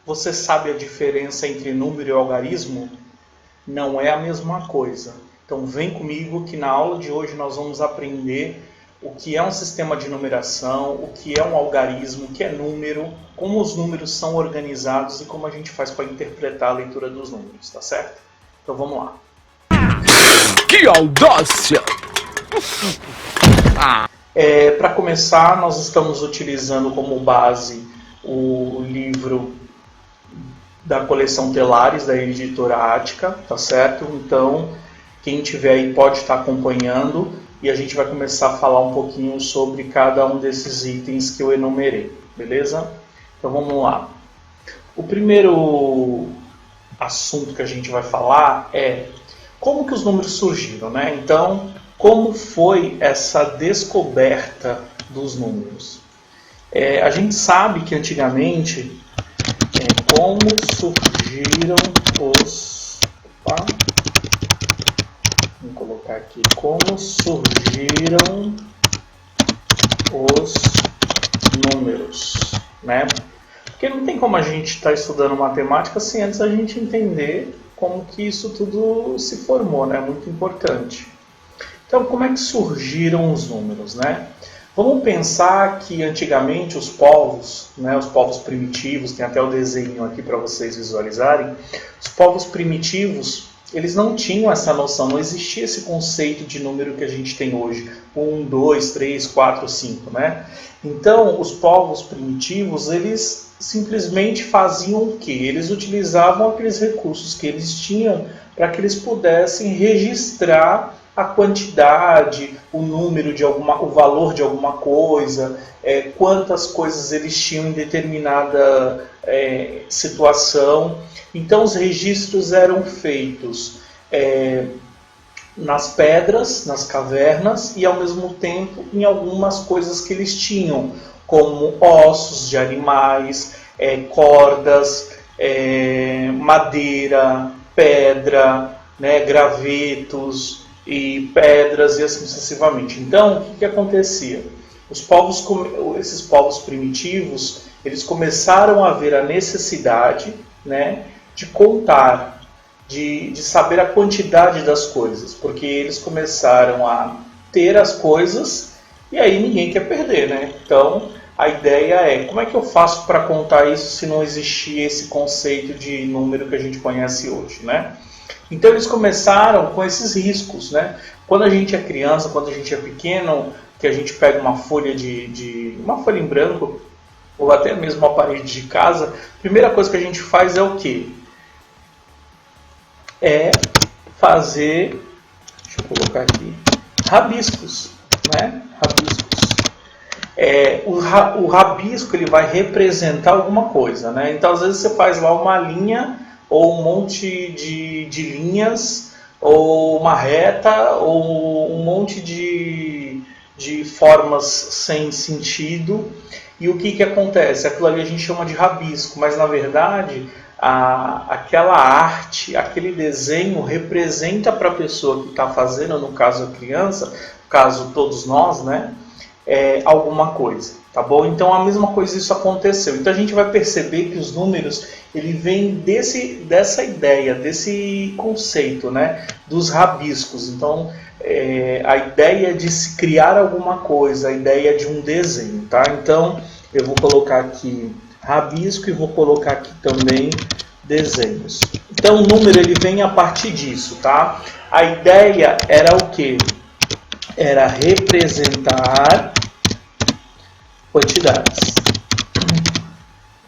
Você sabe a diferença entre número e algarismo? Não é a mesma coisa. Então vem comigo que na aula de hoje nós vamos aprender o que é um sistema de numeração, o que é um algarismo, o que é número, como os números são organizados e como a gente faz para interpretar a leitura dos números, tá certo? Então vamos lá. Que audácia! Para começar, nós estamos utilizando como base o livro da coleção Telares, da editora Ática, tá certo? Então, quem tiver aí pode estar acompanhando e a gente vai começar a falar um pouquinho sobre cada um desses itens que eu enumerei, beleza? Então vamos lá. O primeiro assunto que a gente vai falar é como que os números surgiram, né? Então, como foi essa descoberta dos números? A gente sabe que antigamente, como surgiram os... Opa, vamos colocar aqui. Como surgiram os números, né? Porque não tem como a gente estar estudando matemática sem antes a gente entender como que isso tudo se formou, né? Muito importante. Então, como é que surgiram os números, né? Vamos pensar que antigamente os povos, né, os povos primitivos, tem até o desenho aqui para vocês visualizarem, os povos primitivos, eles não tinham essa noção, não existia esse conceito de número que a gente tem hoje, 1, 2, 3, 4, 5, né? Então, os povos primitivos, eles simplesmente faziam o quê? Eles utilizavam aqueles recursos que eles tinham para que eles pudessem registrar a quantidade, o número de o valor de alguma coisa, quantas coisas eles tinham em determinada situação. Então os registros eram feitos nas pedras, nas cavernas e ao mesmo tempo em algumas coisas que eles tinham, como ossos de animais, cordas, madeira, pedra, né, gravetos e pedras e assim sucessivamente. Então, o que acontecia? Esses povos primitivos, eles começaram a ver a necessidade, né, de contar, de saber a quantidade das coisas, porque eles começaram a ter as coisas e aí ninguém quer perder, né? Então, a ideia é, como é que eu faço para contar isso se não existir esse conceito de número que a gente conhece hoje, né? Então eles começaram com esses riscos, né? Quando a gente é criança, quando a gente é pequeno, que a gente pega uma folha uma folha em branco, ou até mesmo uma parede de casa, a primeira coisa que a gente faz é o quê? É fazer, deixa eu colocar aqui, rabiscos, né? Rabiscos. O rabisco ele vai representar alguma coisa, né? Então às vezes você faz lá uma linha ou um monte de linhas, ou uma reta, ou um monte de formas sem sentido. E o que acontece? Aquilo ali a gente chama de rabisco, mas na verdade aquela arte, aquele desenho representa para a pessoa que está fazendo, no caso a criança, no caso todos nós, né? Alguma coisa, tá bom? Então a mesma coisa isso aconteceu. Então a gente vai perceber que os números ele vem dessa ideia, desse conceito, né? Dos rabiscos. Então a ideia de se criar alguma coisa, a ideia de um desenho, tá? Então eu vou colocar aqui rabisco e vou colocar aqui também desenhos. Então o número ele vem a partir disso, tá? A ideia era o quê? Era representar quantidades,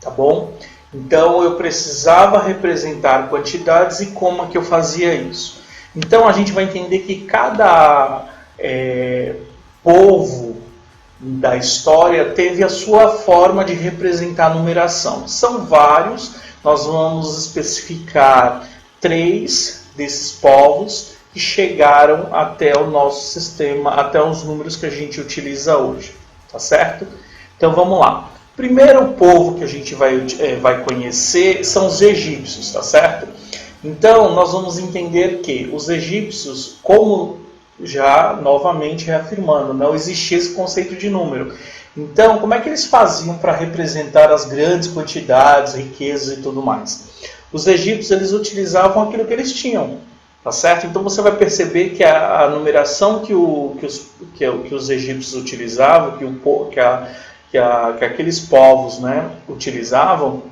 tá bom? Então eu precisava representar quantidades e como é que eu fazia isso? Então a gente vai entender que cada povo da história teve a sua forma de representar a numeração. São vários, nós vamos especificar 3 desses povos que chegaram até o nosso sistema, até os números que a gente utiliza hoje, tá certo? Então vamos lá. Primeiro povo que a gente vai conhecer são os egípcios, tá certo? Então nós vamos entender que os egípcios, como já novamente reafirmando, não existia esse conceito de número. Então, como é que eles faziam para representar as grandes quantidades, riquezas e tudo mais? Os egípcios, eles utilizavam aquilo que eles tinham, tá certo? Então você vai perceber que a numeração que os egípcios utilizavam, que aqueles povos, né, utilizavam,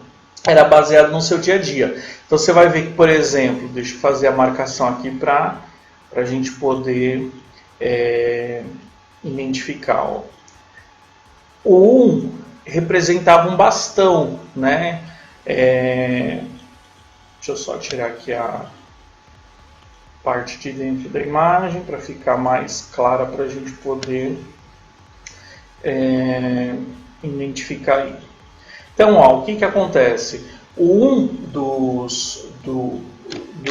era baseado no seu dia a dia. Então você vai ver que, por exemplo, deixa eu fazer a marcação aqui para a gente poder identificar. Ó. O 1 representava um bastão, né? Deixa eu só tirar aqui a parte de dentro da imagem para ficar mais clara para a gente poder identificar aí. Então, ó, o que acontece? O 1 do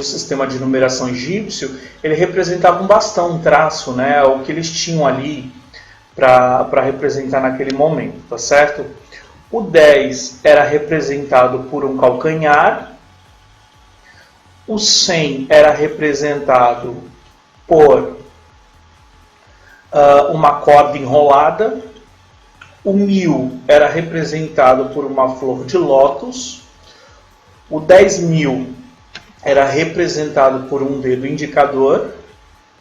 sistema de numeração egípcio, ele representava um bastão, um traço, né? O que eles tinham ali para representar naquele momento, tá certo? O 10 era representado por um calcanhar, o 100 era representado por uma corda enrolada, o 1000 era representado por uma flor de lótus, o 10.000 era representado por um dedo indicador,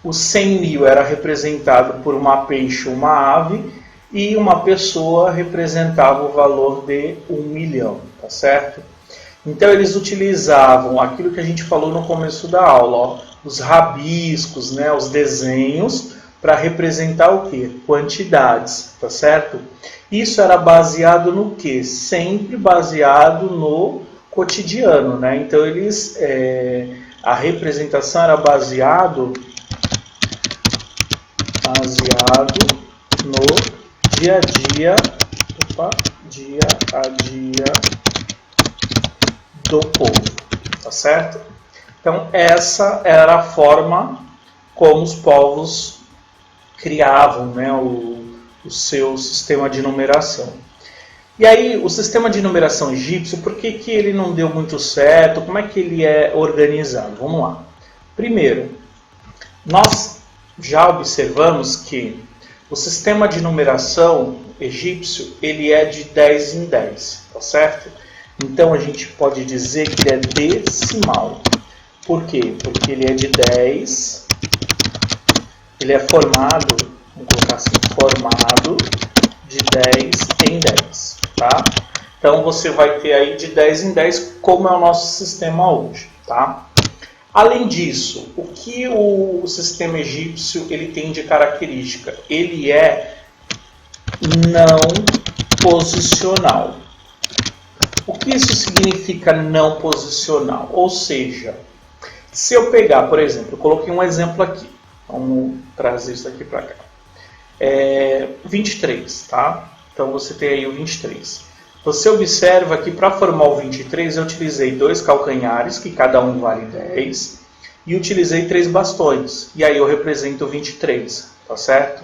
o 100.000 era representado por uma peixe, uma ave, e uma pessoa representava o valor de 1 milhão, tá certo? Então eles utilizavam aquilo que a gente falou no começo da aula, ó, os rabiscos, né, os desenhos, para representar o quê? Quantidades, tá certo? Isso era baseado no quê? Sempre baseado no cotidiano, né? Então a representação era baseado no dia a dia do povo, tá certo? Então essa era a forma como os povos criavam, né, o seu sistema de numeração. E aí, o sistema de numeração egípcio, por que ele não deu muito certo? Como é que ele é organizado? Vamos lá. Primeiro, nós já observamos que o sistema de numeração egípcio, ele é de 10 em 10, tá certo? Então, a gente pode dizer que ele é decimal. Por quê? Porque ele é de 10, ele é formado, vamos colocar assim, formado de 10 em 10, tá? Então, você vai ter aí de 10 em 10, como é o nosso sistema hoje, tá? Além disso, o que o sistema egípcio ele tem de característica? Ele é não posicional. O que isso significa não posicional? Ou seja, se eu pegar, por exemplo, eu coloquei um exemplo aqui. Vamos trazer isso aqui para cá. 23, tá? Então você tem aí o 23. Você observa que para formar o 23 eu utilizei 2 calcanhares, que cada um vale 10, e utilizei 3 bastões. E aí eu represento o 23, tá certo?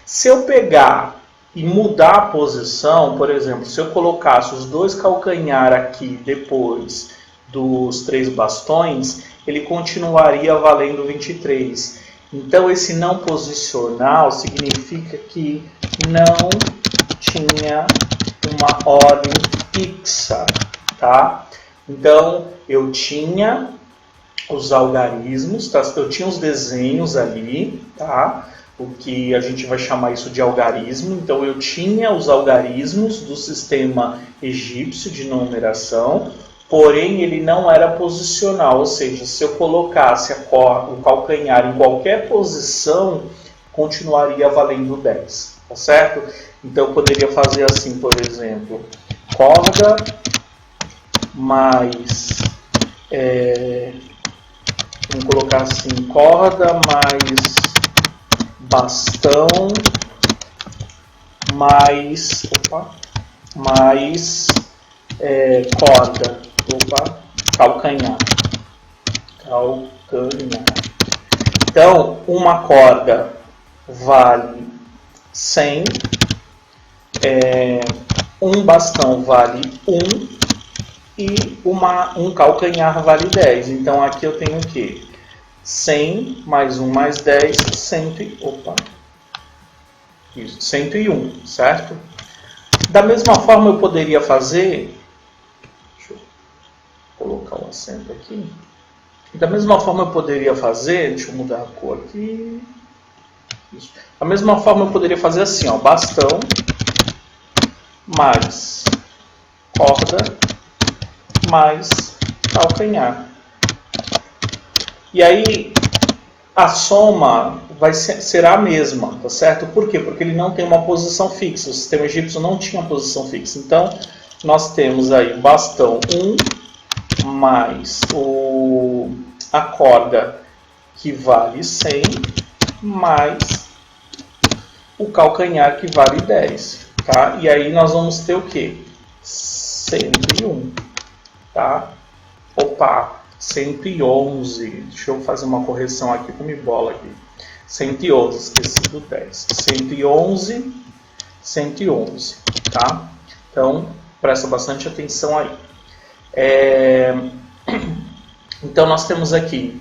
Se eu pegar e mudar a posição, por exemplo, se eu colocasse os 2 calcanhares aqui depois dos 3 bastões, ele continuaria valendo 23. Então esse não posicional significa que não tinha uma ordem fixa, tá? Então eu tinha os algarismos, tá? Eu tinha os desenhos ali, tá? O que a gente vai chamar isso de algarismo. Então eu tinha os algarismos do sistema egípcio de numeração, porém ele não era posicional, ou seja, se eu colocasse o calcanhar em qualquer posição, continuaria valendo 10, tá certo? Então eu poderia fazer assim, por exemplo, corda mais, vamos colocar assim, corda mais bastão mais corda, calcanhar. Então, uma corda vale 100, um bastão vale 1 e um calcanhar vale 10. Então, aqui eu tenho o quê? 100 mais 1 mais 10, 101, certo? Da mesma forma eu poderia fazer, deixa eu colocar um acento aqui. Da mesma forma eu poderia fazer, deixa eu mudar a cor aqui. Isso. Da mesma forma eu poderia fazer assim, ó, bastão mais corda mais calcanhar. E aí a soma será a mesma, tá certo? Por quê? Porque ele não tem uma posição fixa. O sistema egípcio não tinha posição fixa. Então, nós temos aí o bastão 1 mais a corda que vale 100 mais o calcanhar que vale 10. Tá? E aí nós vamos ter o quê? 101. Tá? Opa! 111. Deixa eu fazer uma correção aqui com minha bola aqui. 111, esqueci do 10. 111, 111, tá? Então, presta bastante atenção aí. Então, nós temos aqui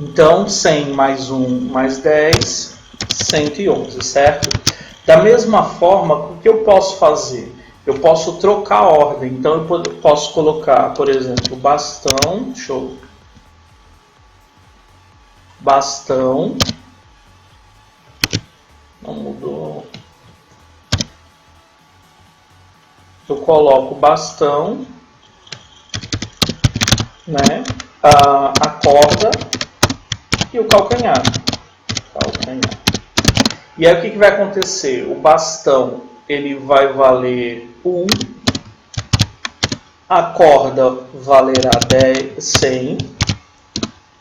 então 100 mais 1 mais 10, 111, certo? Da mesma forma, o que eu posso fazer? Eu posso trocar a ordem. Então, eu posso colocar, por exemplo, bastão. Bastão. Não mudou. Eu coloco bastão, né? A corda e o calcanhar. E aí o que vai acontecer? O bastão ele vai valer 1, a corda valerá 100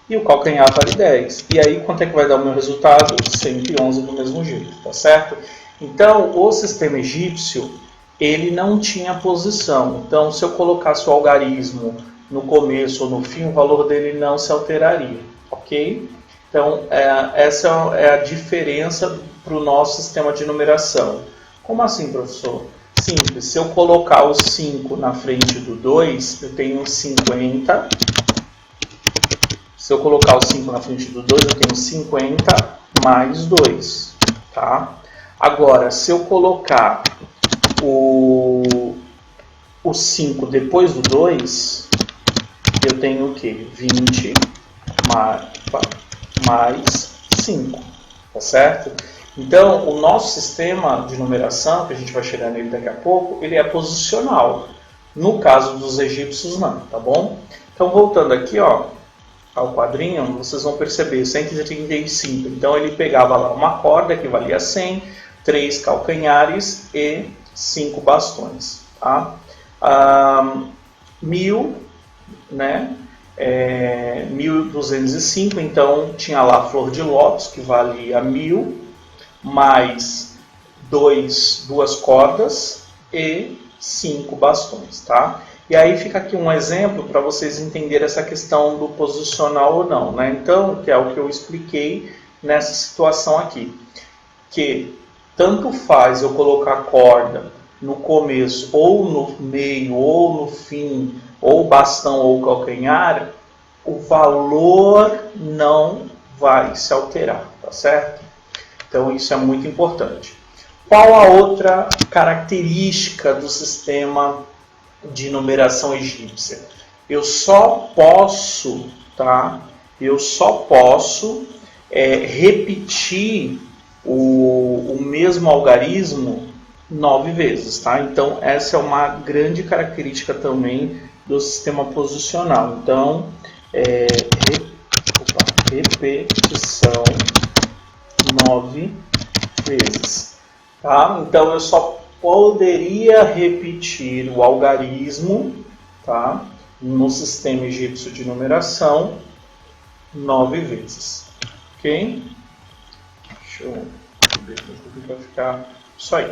e o calcanhar vale 10. E aí quanto é que vai dar o meu resultado? 111 do mesmo jeito, tá certo? Então o sistema egípcio ele não tinha posição. Então se eu colocasse o algarismo no começo ou no fim, o valor dele não se alteraria, ok? Então, essa é a diferença para o nosso sistema de numeração. Como assim, professor? Simples. Se eu colocar o 5 na frente do 2, eu tenho 50. Se eu colocar o 5 na frente do 2, eu tenho 50 mais 2. Tá? Agora, se eu colocar o 5 depois do 2, eu tenho o quê? 20 mais 5, tá certo? Então, o nosso sistema de numeração, que a gente vai chegar nele daqui a pouco, ele é posicional. No caso dos egípcios, não, tá bom? Então, voltando aqui, ó, ao quadrinho, vocês vão perceber, 135. Então, ele pegava lá uma corda que valia 100, 3 calcanhares e 5 bastões, tá? 1000, né? 1205, então tinha lá a flor de lótus que valia 1000 mais 2 cordas e 5 bastões, tá? E aí fica aqui um exemplo para vocês entenderem essa questão do posicional ou não, né? Então, que é o que eu expliquei nessa situação aqui, que tanto faz eu colocar corda no começo, ou no meio, ou no fim, ou bastão ou calcanhar, o valor não vai se alterar, tá certo? Então isso é muito importante. Qual a outra característica do sistema de numeração egípcia? Eu só posso, tá? Repetir o mesmo algarismo 9 vezes, tá? Então essa é uma grande característica também do sistema posicional. Então, repetição 9 vezes, tá? Então eu só poderia repetir o algarismo, tá? No sistema egípcio de numeração 9 vezes, ok? Deixa eu ver aqui para ficar isso aí.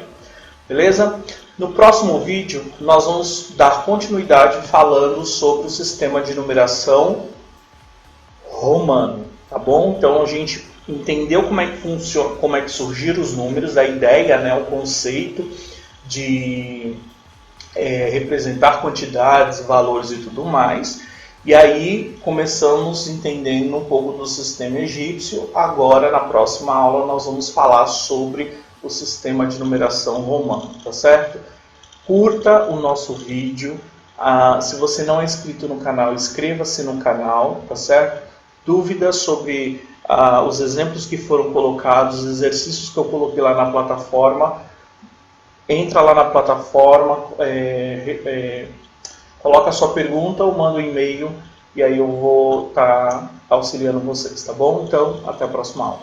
Beleza? No próximo vídeo, nós vamos dar continuidade falando sobre o sistema de numeração romano, tá bom? Então, a gente entendeu como é que funciona, como é que surgiram os números, a ideia, né, o conceito de representar quantidades, valores e tudo mais. E aí começamos entendendo um pouco do sistema egípcio. Agora, na próxima aula, nós vamos falar sobre o sistema de numeração romano, tá certo? Curta o nosso vídeo. Se você não é inscrito no canal, inscreva-se no canal, tá certo? Dúvidas sobre os exemplos que foram colocados, os exercícios que eu coloquei lá na plataforma, entra lá na plataforma, coloca a sua pergunta ou manda um e-mail e aí eu vou estar auxiliando vocês, tá bom? Então, até a próxima aula.